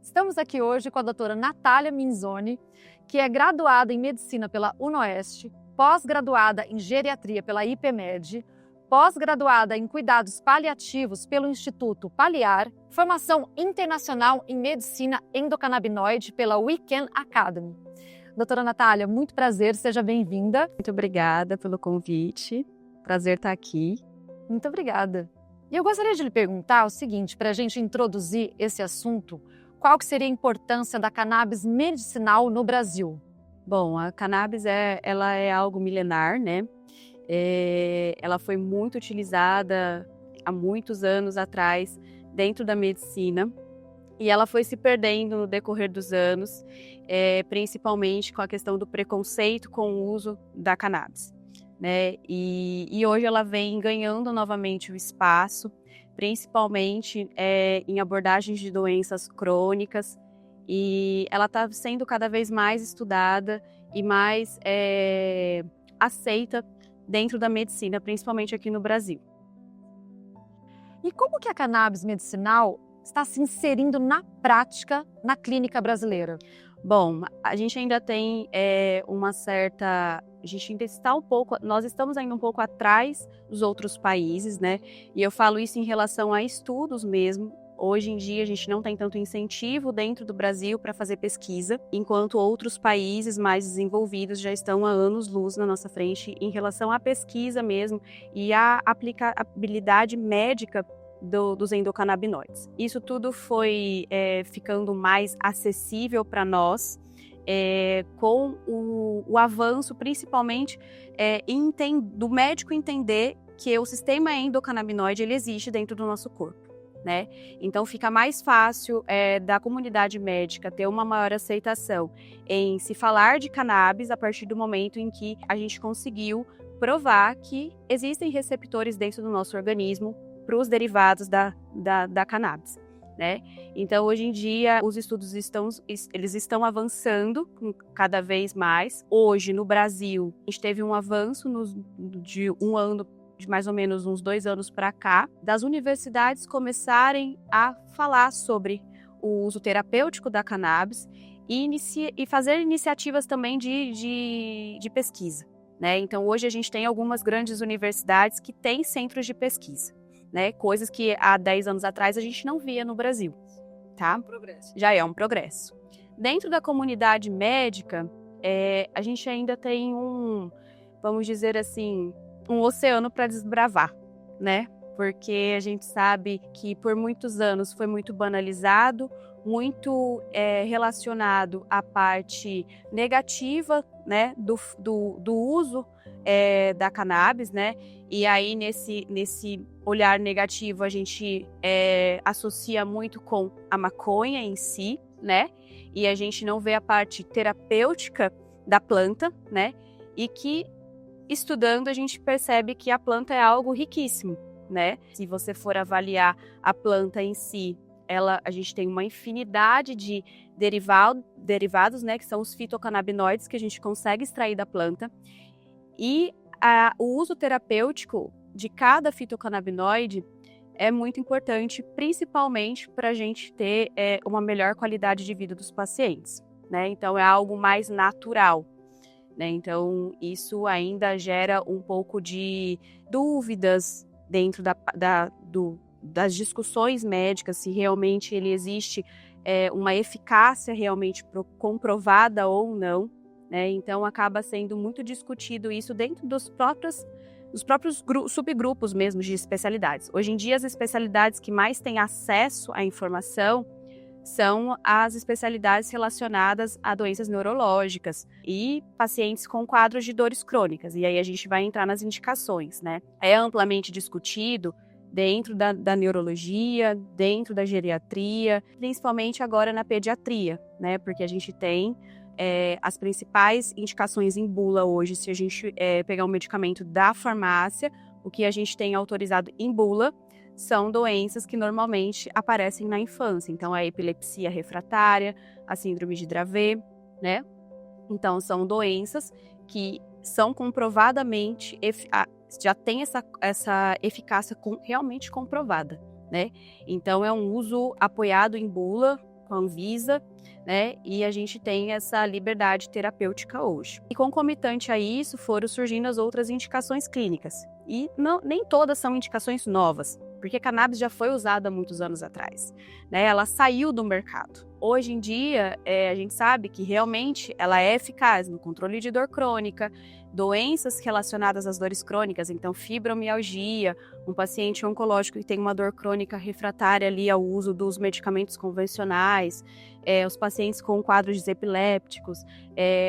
Estamos aqui hoje com a doutora Natália Minzoni, que é graduada em Medicina pela UniOeste, pós-graduada em Geriatria pela IPMed, pós-graduada em Cuidados Paliativos pelo Instituto Paliar, formação internacional em Medicina Endocannabinoide pela Weekend Academy. Doutora Natália, muito prazer, seja bem-vinda. Muito obrigada pelo convite, prazer estar aqui. Muito obrigada. E eu gostaria de lhe perguntar o seguinte, para a gente introduzir esse assunto, qual que seria a importância da cannabis medicinal no Brasil? Bom, a cannabis ela é algo milenar, né? Ela foi muito utilizada há muitos anos atrás dentro da medicina e ela foi se perdendo no decorrer dos anos, principalmente com a questão do preconceito com o uso da cannabis, né? E hoje ela vem ganhando novamente o espaço, principalmente em abordagens de doenças crônicas, e ela está sendo cada vez mais estudada e mais aceita dentro da medicina, principalmente aqui no Brasil. E como que a cannabis medicinal está se inserindo na prática na clínica brasileira? Bom, a gente ainda tem nós estamos ainda um pouco atrás dos outros países, né? E eu falo isso em relação a estudos mesmo. Hoje em dia a gente não tem tanto incentivo dentro do Brasil para fazer pesquisa, enquanto outros países mais desenvolvidos já estão há anos-luz na nossa frente em relação à pesquisa mesmo e à aplicabilidade médica dos endocannabinoides. Isso tudo foi ficando mais acessível para nós com o avanço, principalmente do médico entender que o sistema endocannabinoide ele existe dentro do nosso corpo, né? Então fica mais fácil da comunidade médica ter uma maior aceitação em se falar de cannabis a partir do momento em que a gente conseguiu provar que existem receptores dentro do nosso organismo para os derivados da cannabis, né? Então, hoje em dia, os estudos estão avançando cada vez mais. Hoje, no Brasil, a gente teve um avanço de um ano, de mais ou menos uns 2 anos para cá, das universidades começarem a falar sobre o uso terapêutico da cannabis e fazer iniciativas também de pesquisa, né? Então, hoje a gente tem algumas grandes universidades que têm centros de pesquisa, né? Coisas que há 10 anos atrás a gente não via no Brasil, tá? Já é um progresso. Dentro da comunidade médica, a gente ainda tem vamos dizer assim, um oceano para desbravar, né? Porque a gente sabe que por muitos anos foi muito banalizado, muito relacionado à parte negativa, né, do uso da cannabis, né? E aí nesse olhar negativo a gente associa muito com a maconha em si, né? E a gente não vê a parte terapêutica da planta, né? E que estudando a gente percebe que a planta é algo riquíssimo, né? Se você for avaliar a planta em si, a gente tem uma infinidade de derivados, né, que são os fitocannabinoides que a gente consegue extrair da planta. E o uso terapêutico de cada fitocannabinoide é muito importante, principalmente para a gente ter uma melhor qualidade de vida dos pacientes, né? Então, é algo mais natural, né? Então, isso ainda gera um pouco de dúvidas dentro das discussões médicas, se realmente ele existe uma eficácia realmente comprovada ou não, né? Então, acaba sendo muito discutido isso dentro dos próprios subgrupos mesmo de especialidades. Hoje em dia, as especialidades que mais têm acesso à informação são as especialidades relacionadas a doenças neurológicas e pacientes com quadros de dores crônicas. E aí a gente vai entrar nas indicações, né? É amplamente discutido dentro da neurologia, dentro da geriatria, principalmente agora na pediatria, né? Porque a gente tem as principais indicações em bula hoje, se a gente pegar um medicamento da farmácia, o que a gente tem autorizado em bula são doenças que normalmente aparecem na infância. Então, a epilepsia refratária, a síndrome de Dravet, né? Então, são doenças que são comprovadamente, já tem essa eficácia realmente comprovada, né? Então, é um uso apoiado em bula, com a Anvisa, né? E a gente tem essa liberdade terapêutica hoje. E concomitante a isso, foram surgindo as outras indicações clínicas. E nem todas são indicações novas, porque a cannabis já foi usada há muitos anos atrás, né? Ela saiu do mercado. Hoje em dia, a gente sabe que realmente ela é eficaz no controle de dor crônica, doenças relacionadas às dores crônicas, então fibromialgia, um paciente oncológico que tem uma dor crônica refratária ali ao uso dos medicamentos convencionais, os pacientes com quadros epilépticos,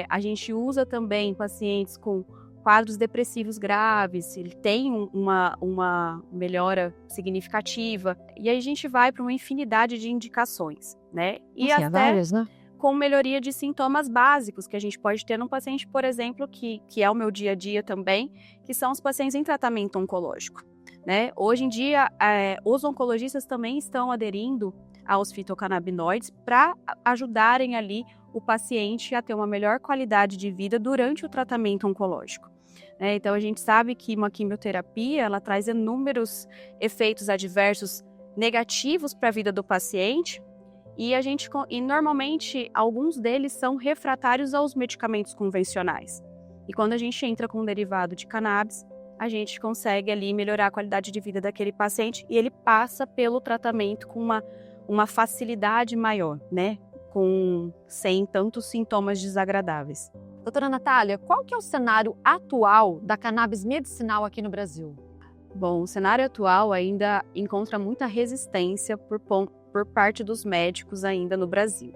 a gente usa também pacientes com quadros depressivos graves, ele tem uma melhora significativa, e aí a gente vai para uma infinidade de indicações, né? E Assim, até várias, né? com melhoria de sintomas básicos que a gente pode ter num paciente, por exemplo, que é o meu dia a dia também, que são os pacientes em tratamento oncológico, né? Hoje em dia, os oncologistas também estão aderindo aos fitocannabinoides para ajudarem ali o paciente a ter uma melhor qualidade de vida durante o tratamento oncológico. Então, a gente sabe que uma quimioterapia, ela traz inúmeros efeitos adversos negativos para a vida do paciente e normalmente alguns deles são refratários aos medicamentos convencionais. E quando a gente entra com um derivado de cannabis, a gente consegue ali melhorar a qualidade de vida daquele paciente e ele passa pelo tratamento com uma facilidade maior, né? Sem tantos sintomas desagradáveis. Doutora Natália, qual que é o cenário atual da cannabis medicinal aqui no Brasil? Bom, o cenário atual ainda encontra muita resistência por parte dos médicos ainda no Brasil.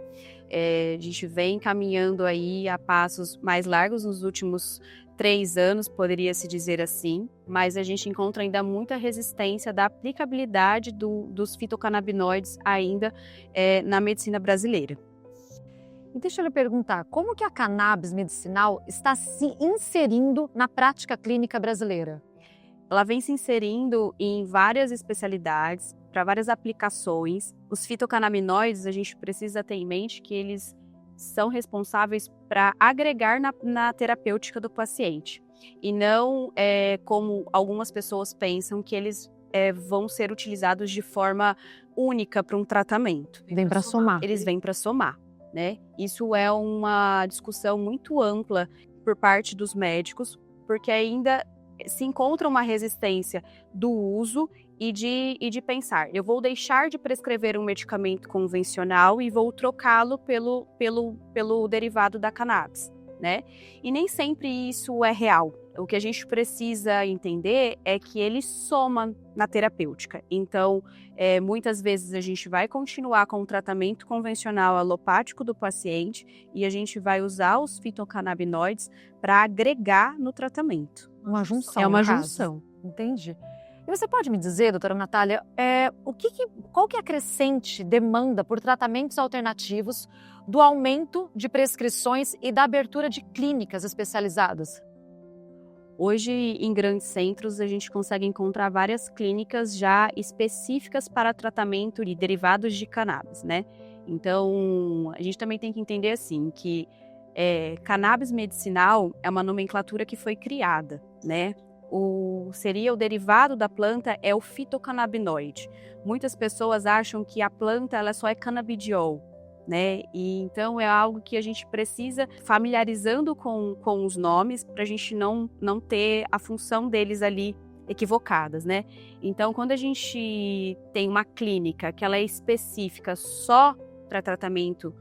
A gente vem caminhando aí a passos mais largos nos últimos 3 anos, poderia se dizer assim, mas a gente encontra ainda muita resistência da aplicabilidade dos fitocannabinoides ainda na medicina brasileira. E deixa eu lhe perguntar, como que a cannabis medicinal está se inserindo na prática clínica brasileira? Ela vem se inserindo em várias especialidades, para várias aplicações. Os fitocannabinoides, a gente precisa ter em mente que eles são responsáveis para agregar na terapêutica do paciente. E não como algumas pessoas pensam que eles vão ser utilizados de forma única para um tratamento. Vem para somar. Eles vêm para somar, né? Isso é uma discussão muito ampla por parte dos médicos, porque ainda se encontra uma resistência do uso e de pensar, eu vou deixar de prescrever um medicamento convencional e vou trocá-lo pelo derivado da cannabis, né? E nem sempre isso é real. O que a gente precisa entender é que ele soma na terapêutica. Então, muitas vezes a gente vai continuar com o tratamento convencional alopático do paciente e a gente vai usar os fitocannabinoides para agregar no tratamento. Uma junção. É uma junção. Entendi. E você pode me dizer, doutora Natália, qual que é a crescente demanda por tratamentos alternativos, do aumento de prescrições e da abertura de clínicas especializadas? Hoje, em grandes centros, a gente consegue encontrar várias clínicas já específicas para tratamento de derivados de cannabis, né? Então, a gente também tem que entender assim que cannabis medicinal é uma nomenclatura que foi criada, né? Seria o derivado da planta é o fitocannabinoide. Muitas pessoas acham que a planta ela só é cannabidiol, né? E então é algo que a gente precisa familiarizando com os nomes para a gente não ter a função deles ali equivocadas, né? Então, quando a gente tem uma clínica que ela é específica só para tratamento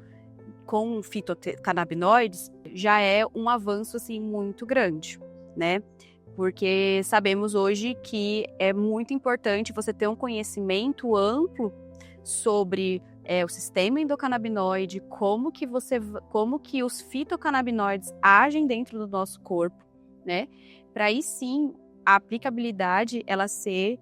com fitocannabinoides, já é um avanço assim muito grande, né? Porque sabemos hoje que é muito importante você ter um conhecimento amplo sobre o sistema endocannabinoide, como que os fitocannabinoides agem dentro do nosso corpo, né? Para aí sim a aplicabilidade ela ser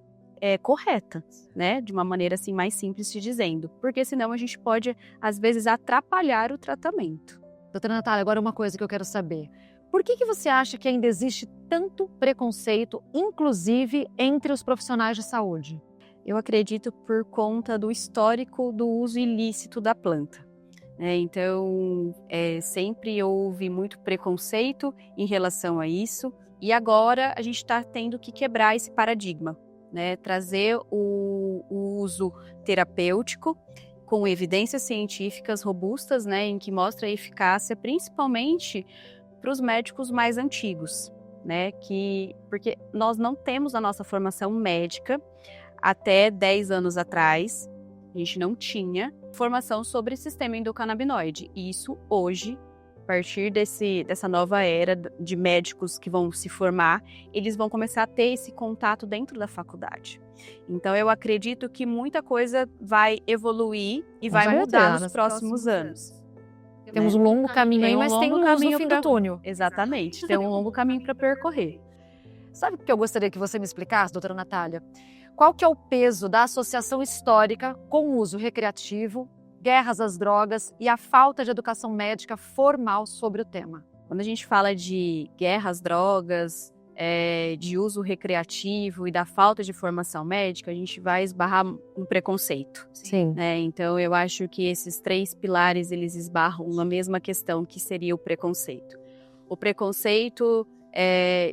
correta, né? De uma maneira assim mais simples te dizendo, porque senão a gente pode às vezes atrapalhar o tratamento. Doutora Natália, agora uma coisa que eu quero saber. Por que você acha que ainda existe tanto preconceito, inclusive entre os profissionais de saúde? Eu acredito por conta do histórico do uso ilícito da planta. Então, sempre houve muito preconceito em relação a isso. E agora a gente está tendo que quebrar esse paradigma, né? Trazer o uso terapêutico com evidências científicas robustas, né, em que mostra a eficácia, principalmente para os médicos mais antigos, né, porque nós não temos a nossa formação médica até 10 anos atrás, a gente não tinha formação sobre sistema endocannabinoide. E isso hoje, a partir dessa nova era de médicos que vão se formar, eles vão começar a ter esse contato dentro da faculdade. Então, eu acredito que muita coisa vai evoluir e vai mudar nos próximos anos. Temos um longo caminho aí, mas tem luz no fim do túnel. Exatamente, tem um longo caminho para percorrer. Sabe o que eu gostaria que você me explicasse, doutora Natália? Qual que é o peso da associação histórica com o uso recreativo, guerras às drogas e a falta de educação médica formal sobre o tema? Quando a gente fala de guerra às drogas, de uso recreativo e da falta de formação médica, a gente vai esbarrar no preconceito. Sim. Né? Então, eu acho que esses 3 pilares, eles esbarram na mesma questão, que seria o preconceito. O preconceito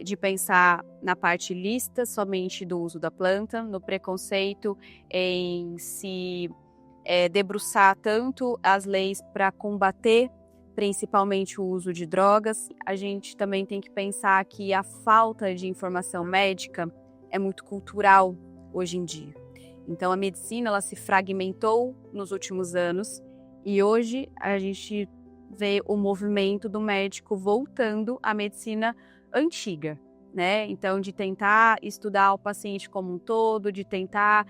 de pensar na parte lícita somente do uso da planta, no preconceito em se debruçar tanto as leis para combater principalmente o uso de drogas. A gente também tem que pensar que a falta de informação médica é muito cultural hoje em dia. Então, a medicina ela se fragmentou nos últimos anos e hoje a gente vê o movimento do médico voltando à medicina antiga, né? Então, de tentar estudar o paciente como um todo, de tentar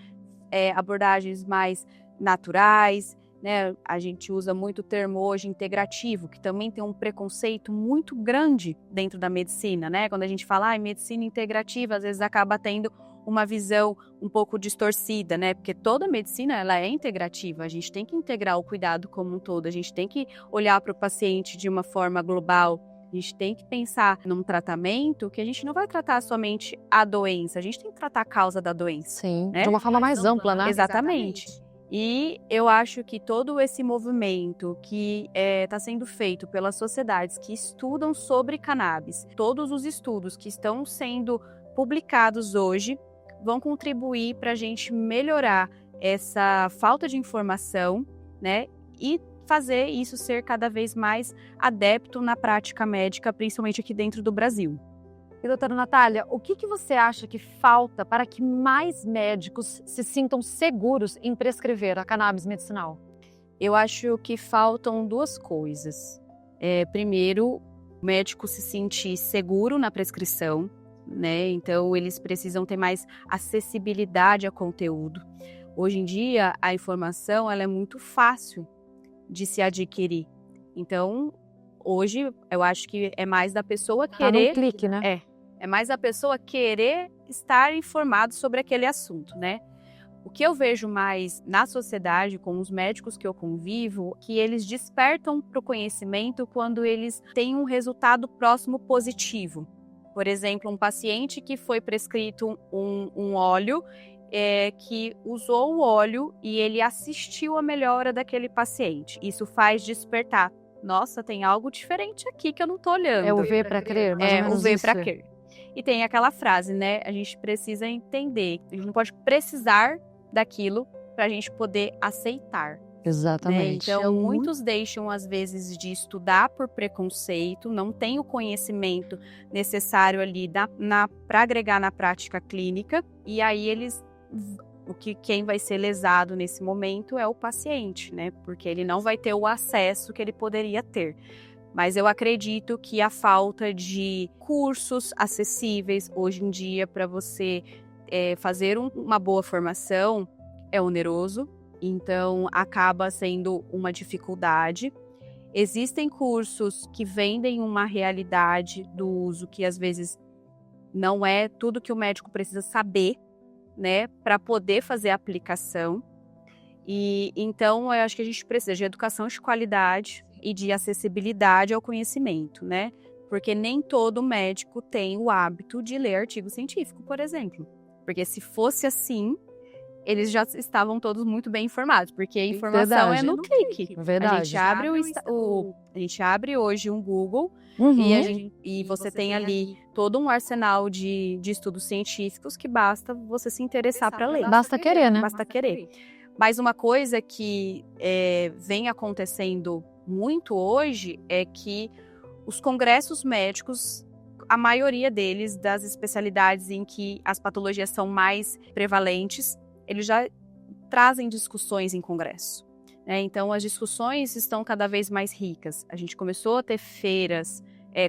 abordagens mais naturais, né? A gente usa muito o termo hoje integrativo, que também tem um preconceito muito grande dentro da medicina, né? Quando a gente fala medicina integrativa, às vezes acaba tendo uma visão um pouco distorcida, né? Porque toda medicina ela é integrativa, a gente tem que integrar o cuidado como um todo, a gente tem que olhar para o paciente de uma forma global, a gente tem que pensar num tratamento que a gente não vai tratar somente a doença, a gente tem que tratar a causa da doença. Sim, né? De uma forma mais ampla, né? Exatamente. E eu acho que todo esse movimento que está sendo feito pelas sociedades que estudam sobre cannabis, todos os estudos que estão sendo publicados hoje, vão contribuir para a gente melhorar essa falta de informação, né? E fazer isso ser cada vez mais adepto na prática médica, principalmente aqui dentro do Brasil. E, doutora Natália, o que você acha que falta para que mais médicos se sintam seguros em prescrever a cannabis medicinal? Eu acho que faltam 2 coisas. Primeiro, o médico se sentir seguro na prescrição, né? Então, eles precisam ter mais acessibilidade a conteúdo. Hoje em dia, a informação ela é muito fácil de se adquirir. Então, hoje, eu acho que é mais da pessoa querer... num clique, né? É mais a pessoa querer estar informado sobre aquele assunto, né? O que eu vejo mais na sociedade, com os médicos que eu convivo, que eles despertam para o conhecimento quando eles têm um resultado próximo positivo. Por exemplo, um paciente que foi prescrito um óleo, que usou o óleo e ele assistiu a melhora daquele paciente. Isso faz despertar. Nossa, tem algo diferente aqui que eu não estou olhando. É o ver para crer, mais ou menos o ver isso. para crer. E tem aquela frase, né? A gente precisa entender. A gente não pode precisar daquilo para a gente poder aceitar. Exatamente. Né? Então, muitos deixam, às vezes, de estudar por preconceito, não tem o conhecimento necessário ali para agregar na prática clínica, e aí quem vai ser lesado nesse momento é o paciente, né? Porque ele não vai ter o acesso que ele poderia ter. Mas eu acredito que a falta de cursos acessíveis hoje em dia para você fazer uma boa formação é oneroso, então acaba sendo uma dificuldade. Existem cursos que vendem uma realidade do uso que às vezes não é tudo que o médico precisa saber, né, para poder fazer a aplicação. E então eu acho que a gente precisa de educação de qualidade e de acessibilidade ao conhecimento, né? Porque nem todo médico tem o hábito de ler artigo científico, por exemplo. Porque se fosse assim, eles já estavam todos muito bem informados, porque a informação é no clique. Verdade. A gente abre hoje um Google e você tem ali todo um arsenal de estudos científicos que basta você se interessar para ler. Basta querer, né? Basta querer. Mas uma coisa que vem acontecendo muito hoje é que os congressos médicos, a maioria deles, das especialidades em que as patologias são mais prevalentes, eles já trazem discussões em congresso. Então, as discussões estão cada vez mais ricas. A gente começou a ter feiras,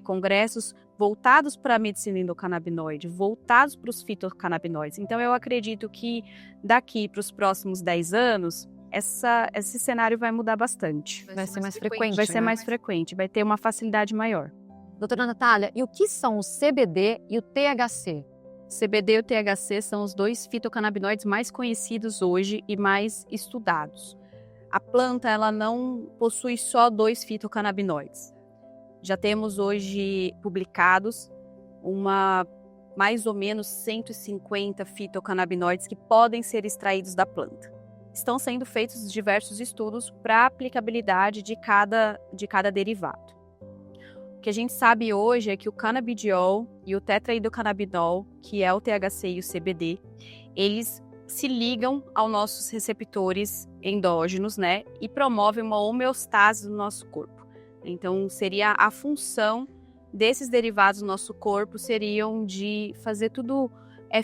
congressos voltados para a medicina endocannabinoide, voltados para os fitocannabinoides. Então, eu acredito que daqui para os próximos 10 anos, esse cenário vai mudar bastante. Vai ser mais frequente. Vai ser mais frequente, vai ter uma facilidade maior. Doutora Natália, e o que são o CBD e o THC? CBD e o THC são os 2 fitocannabinoides mais conhecidos hoje e mais estudados. A planta, ela não possui só 2 fitocannabinoides. Já temos hoje publicados mais ou menos 150 fitocannabinoides que podem ser extraídos da planta. Estão sendo feitos diversos estudos para a aplicabilidade de cada derivado. O que a gente sabe hoje é que o canabidiol e o tetrahidrocannabinol, que é o THC e o CBD, eles se ligam aos nossos receptores endógenos, né, e promovem uma homeostase no nosso corpo. Então, seria a função desses derivados no nosso corpo seriam de fazer tudo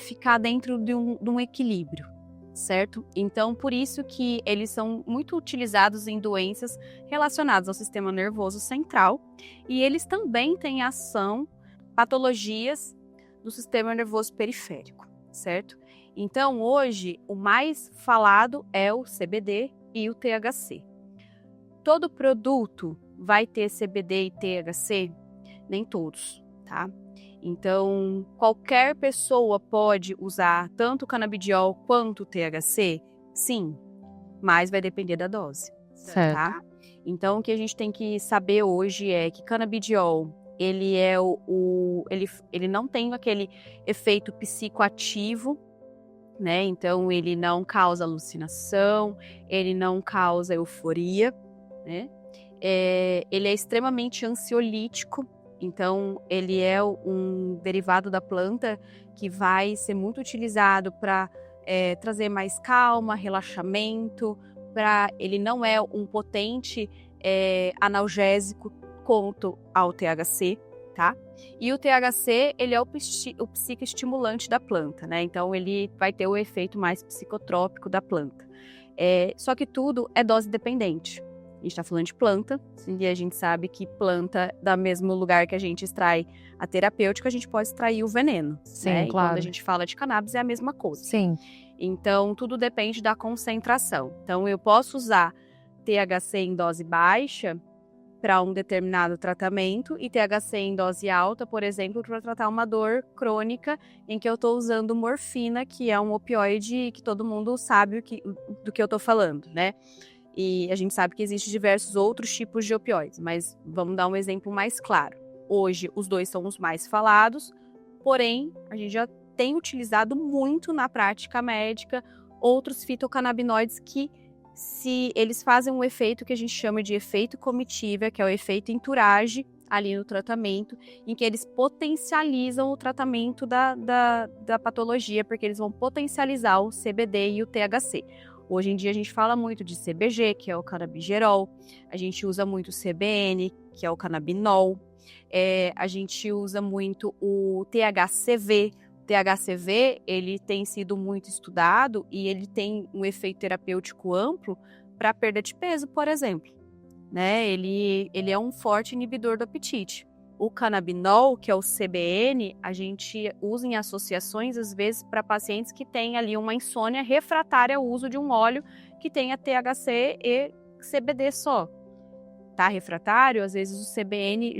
ficar dentro de um equilíbrio, certo? Então, por isso que eles são muito utilizados em doenças relacionadas ao sistema nervoso central e eles também têm ação, patologias do sistema nervoso periférico, certo? Então, hoje, o mais falado é o CBD e o THC. Todo produto vai ter CBD e THC? Nem todos, tá? Então, qualquer pessoa pode usar tanto o canabidiol quanto o THC? Sim, mas vai depender da dose, Certo. tá? Então, o que a gente tem que saber hoje é que canabidiol, ele ele não tem aquele efeito psicoativo, né? Então, ele não causa alucinação, ele não causa euforia, né? Ele é extremamente ansiolítico, então ele é um derivado da planta que vai ser muito utilizado para trazer mais calma, relaxamento, ele não é um potente analgésico quanto ao THC, tá? E o THC, ele é o psicoestimulante da planta, né? Então ele vai ter o efeito mais psicotrópico da planta. Só que tudo é dose dependente. A gente está falando de planta, e a gente sabe que planta, do mesmo lugar que a gente extrai a terapêutica, a gente pode extrair o veneno. Sim, né? claro. E quando a gente fala de cannabis, é a mesma coisa. Sim. Então, tudo depende da concentração. Então, eu posso usar THC em dose baixa para um determinado tratamento e THC em dose alta, por exemplo, para tratar uma dor crônica em que eu estou usando morfina, que é um opioide que todo mundo sabe do que eu estou falando, né? E a gente sabe que existem diversos outros tipos de opioides, mas vamos dar um exemplo mais claro. Hoje, os 2 são os mais falados, porém, a gente já tem utilizado muito na prática médica outros fitocannabinoides que, se eles fazem um efeito que a gente chama de efeito comitiva, que é o efeito entourage ali no tratamento, em que eles potencializam o tratamento da patologia, porque eles vão potencializar o CBD e o THC. Hoje em dia a gente fala muito de CBG, que é o canabigerol, a gente usa muito o CBN, que é o canabinol, a gente usa muito o THCV. O THCV, ele tem sido muito estudado e ele tem um efeito terapêutico amplo para perda de peso, por exemplo. Né? Ele é um forte inibidor do apetite. O canabinol, que é o CBN, a gente usa em associações, às vezes, para pacientes que têm ali uma insônia refratária ao uso de um óleo que tenha THC e CBD só. Tá refratário, às vezes o CBN,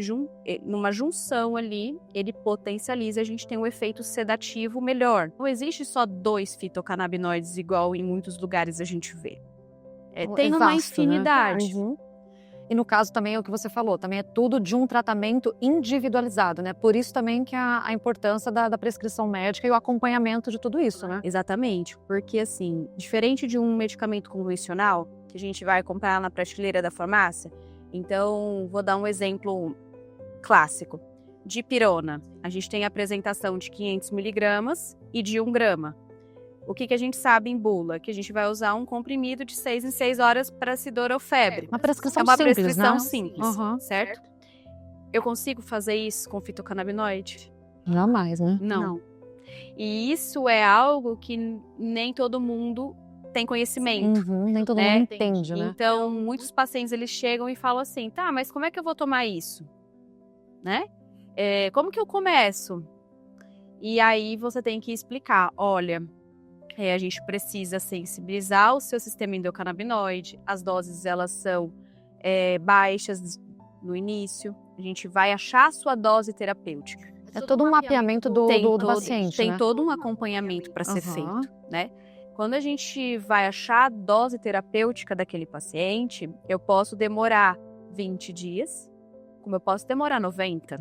numa junção ali, ele potencializa, a gente tem um efeito sedativo melhor. Não existe só 2 fitocannabinoides igual em muitos lugares a gente vê. Tem uma vasto, infinidade. Né? Uhum. E no caso também é o que você falou, também é tudo de um tratamento individualizado, né? Por isso também que a importância da prescrição médica e o acompanhamento de tudo isso, né? Exatamente, porque assim, diferente de um medicamento convencional, que a gente vai comprar na prateleira da farmácia, então vou dar um exemplo clássico. Dipirona, a gente tem a apresentação de 500 miligramas e de 1 grama. O que a gente sabe em bula? Que a gente vai usar um comprimido de 6 em 6 horas para cidorofebre. Uma prescrição É uma simples, prescrição né? simples, Uhum. certo? Eu consigo fazer isso com fitocannabinoide? Jamais, né? Não. E isso é algo que nem todo mundo tem conhecimento. Nem todo né? mundo entende, né? Então, muitos pacientes eles chegam e falam assim, tá, mas como é que eu vou tomar isso? Né? Como que eu começo? E aí você tem que explicar, olha, a gente precisa sensibilizar o seu sistema endocannabinoide, as doses elas são baixas no início, a gente vai achar a sua dose terapêutica. É todo um mapeamento do paciente, Tem né? todo um acompanhamento para ser feito, né? Quando a gente vai achar a dose terapêutica daquele paciente, eu posso demorar 20 dias, como eu posso demorar 90,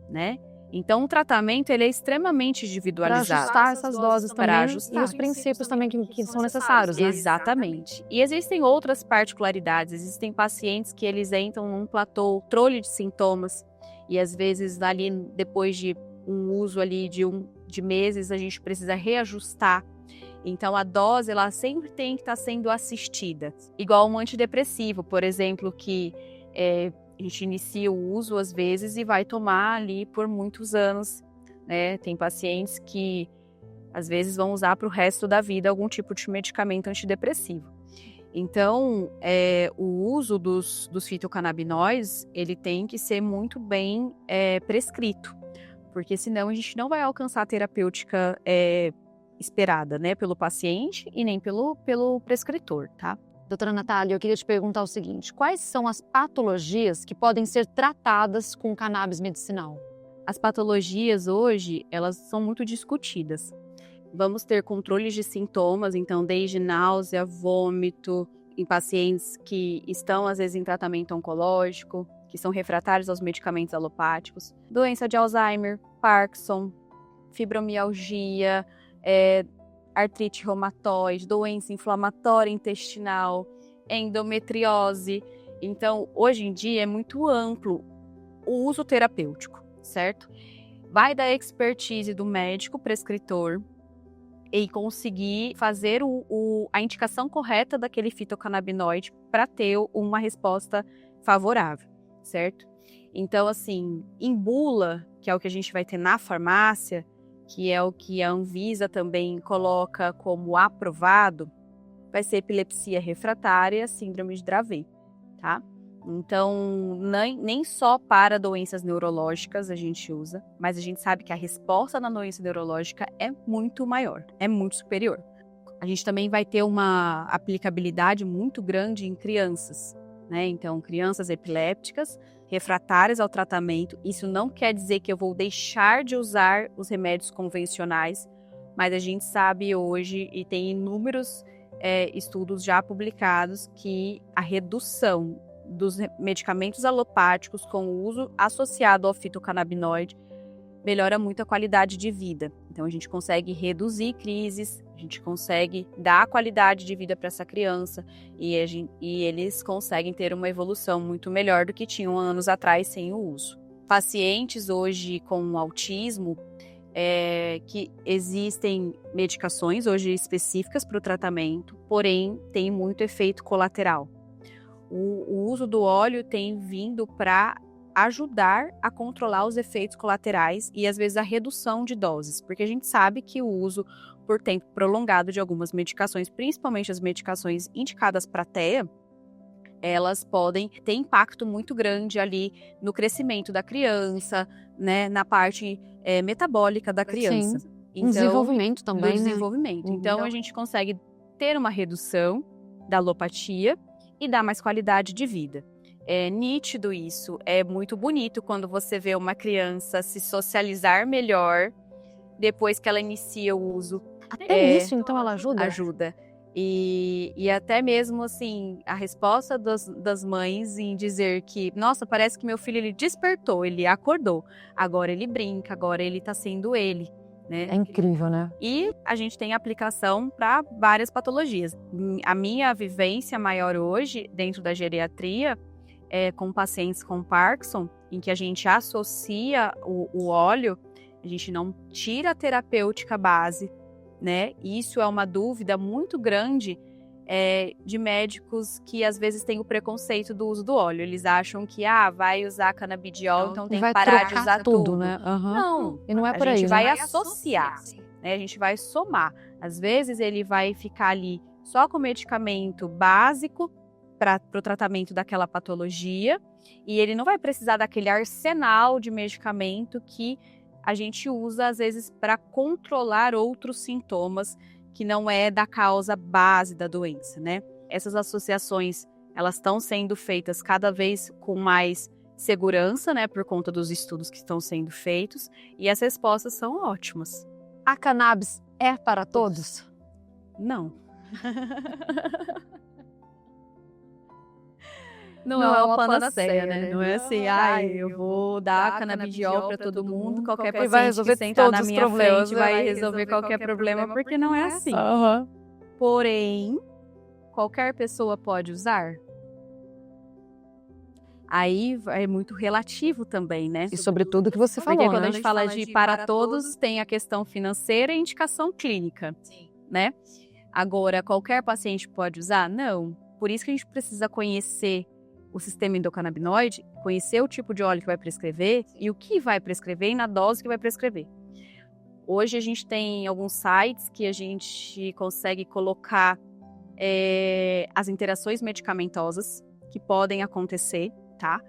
né? Então, o tratamento ele é extremamente Para individualizado. ajustar essas doses também ajustar. e os princípios também que são necessários, né? Exatamente. E existem outras particularidades. Existem pacientes que eles entram num platô, trolho de sintomas, e às vezes ali depois de um uso ali de meses, a gente precisa reajustar. Então, a dose, ela sempre tem que estar sendo assistida. Igual um antidepressivo, por exemplo, que a gente inicia o uso às vezes e vai tomar ali por muitos anos, né? Tem pacientes que às vezes vão usar para o resto da vida algum tipo de medicamento antidepressivo. Então, o uso dos fitocannabinoides, ele tem que ser muito bem prescrito, porque senão a gente não vai alcançar a terapêutica esperada, né, pelo paciente e nem pelo prescritor, tá? Doutora Natália, eu queria te perguntar o seguinte, quais são as patologias que podem ser tratadas com cannabis medicinal? As patologias hoje, elas são muito discutidas. Vamos ter controles de sintomas, então desde náusea, vômito, em pacientes que estão às vezes em tratamento oncológico, que são refratários aos medicamentos alopáticos, doença de Alzheimer, Parkinson, fibromialgia, artrite reumatoide, doença inflamatória intestinal, endometriose. Então, hoje em dia é muito amplo o uso terapêutico, certo? Vai da expertise do médico prescritor e conseguir fazer a indicação correta daquele fitocannabinoide para ter uma resposta favorável, certo? Então, assim, em bula, que é o que a gente vai ter na farmácia, que é o que a Anvisa também coloca como aprovado, vai ser epilepsia refratária, síndrome de Dravet, tá? Então, nem só para doenças neurológicas a gente usa, mas a gente sabe que a resposta na doença neurológica é muito maior, é muito superior. A gente também vai ter uma aplicabilidade muito grande em crianças, né? Então, crianças epilépticas, refratárias ao tratamento. Isso não quer dizer que eu vou deixar de usar os remédios convencionais, mas a gente sabe hoje, e tem inúmeros estudos já publicados, que a redução dos medicamentos alopáticos com o uso associado ao fitocannabinoide melhora muito a qualidade de vida. Então, a gente consegue reduzir crises, a gente consegue dar qualidade de vida para essa criança e eles conseguem ter uma evolução muito melhor do que tinham anos atrás sem o uso. Pacientes hoje com autismo, que existem medicações hoje específicas para o tratamento, porém tem muito efeito colateral. O uso do óleo tem vindo para ajudar a controlar os efeitos colaterais e, às vezes, a redução de doses, porque a gente sabe que o uso por tempo prolongado de algumas medicações, principalmente as medicações indicadas para TEA, elas podem ter impacto muito grande ali no crescimento da criança, né, na parte metabólica da criança. Sim. Então, desenvolvimento também, do desenvolvimento. Né? Então, a gente consegue ter uma redução da alopatia e dar mais qualidade de vida. É nítido isso, é muito bonito quando você vê uma criança se socializar melhor depois que ela inicia o uso. Até isso, então, ela ajuda? Ajuda. E até mesmo, assim, a resposta das mães em dizer que, nossa, parece que meu filho, ele despertou, ele acordou, agora ele brinca, agora ele tá sendo ele. Né? É incrível, né? E a gente tem aplicação para várias patologias. A minha vivência maior hoje, dentro da geriatria, com pacientes com Parkinson, em que a gente associa o óleo, a gente não tira a terapêutica base, né? E isso é uma dúvida muito grande de médicos que às vezes têm o preconceito do uso do óleo. Eles acham que vai usar canabidiol, então tem que parar de usar tudo, né? Uhum. Não, e não é por a aí, gente né? vai associar, né? A gente vai somar. Às vezes ele vai ficar ali só com medicamento básico para o tratamento daquela patologia e ele não vai precisar daquele arsenal de medicamento que a gente usa às vezes para controlar outros sintomas que não é da causa base da doença, né? Essas associações, elas estão sendo feitas cada vez com mais segurança, né, por conta dos estudos que estão sendo feitos, e as respostas são ótimas. A cannabis é para todos? Não. Não é uma panaceia, né? Não é assim, eu vou dar canabidiol para todo mundo, qualquer paciente que sentar na minha frente vai resolver qualquer problema, porque não é assim. Uhum. Porém, qualquer pessoa pode usar? Aí é muito relativo também, né? E sobre tudo que você falou, porque quando né? a gente fala de para todos, tem a questão financeira e a indicação clínica, né? Agora, qualquer paciente pode usar? Não. Por isso que a gente precisa conhecer o sistema endocannabinoide, conhecer o tipo de óleo que vai prescrever e o que vai prescrever e na dose que vai prescrever. Hoje a gente tem alguns sites que a gente consegue colocar as interações medicamentosas que podem acontecer, tá?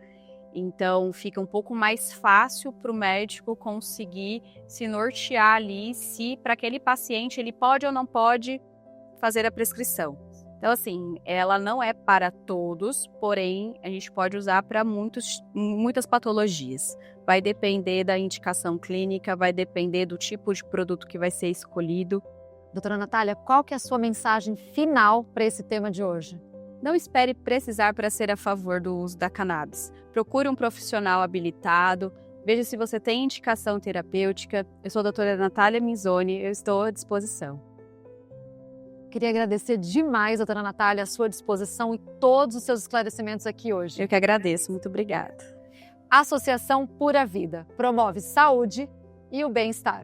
Então fica um pouco mais fácil para o médico conseguir se nortear ali se para aquele paciente ele pode ou não pode fazer a prescrição. Então, assim, ela não é para todos, porém, a gente pode usar para muitas patologias. Vai depender da indicação clínica, vai depender do tipo de produto que vai ser escolhido. Doutora Natália, qual que é a sua mensagem final para esse tema de hoje? Não espere precisar para ser a favor do uso da cannabis. Procure um profissional habilitado, veja se você tem indicação terapêutica. Eu sou a doutora Natália Minzoni, eu estou à disposição. Queria agradecer demais, doutora Natália, a sua disposição e todos os seus esclarecimentos aqui hoje. Eu que agradeço, muito obrigada. A Associação Pura Vida promove saúde e o bem-estar.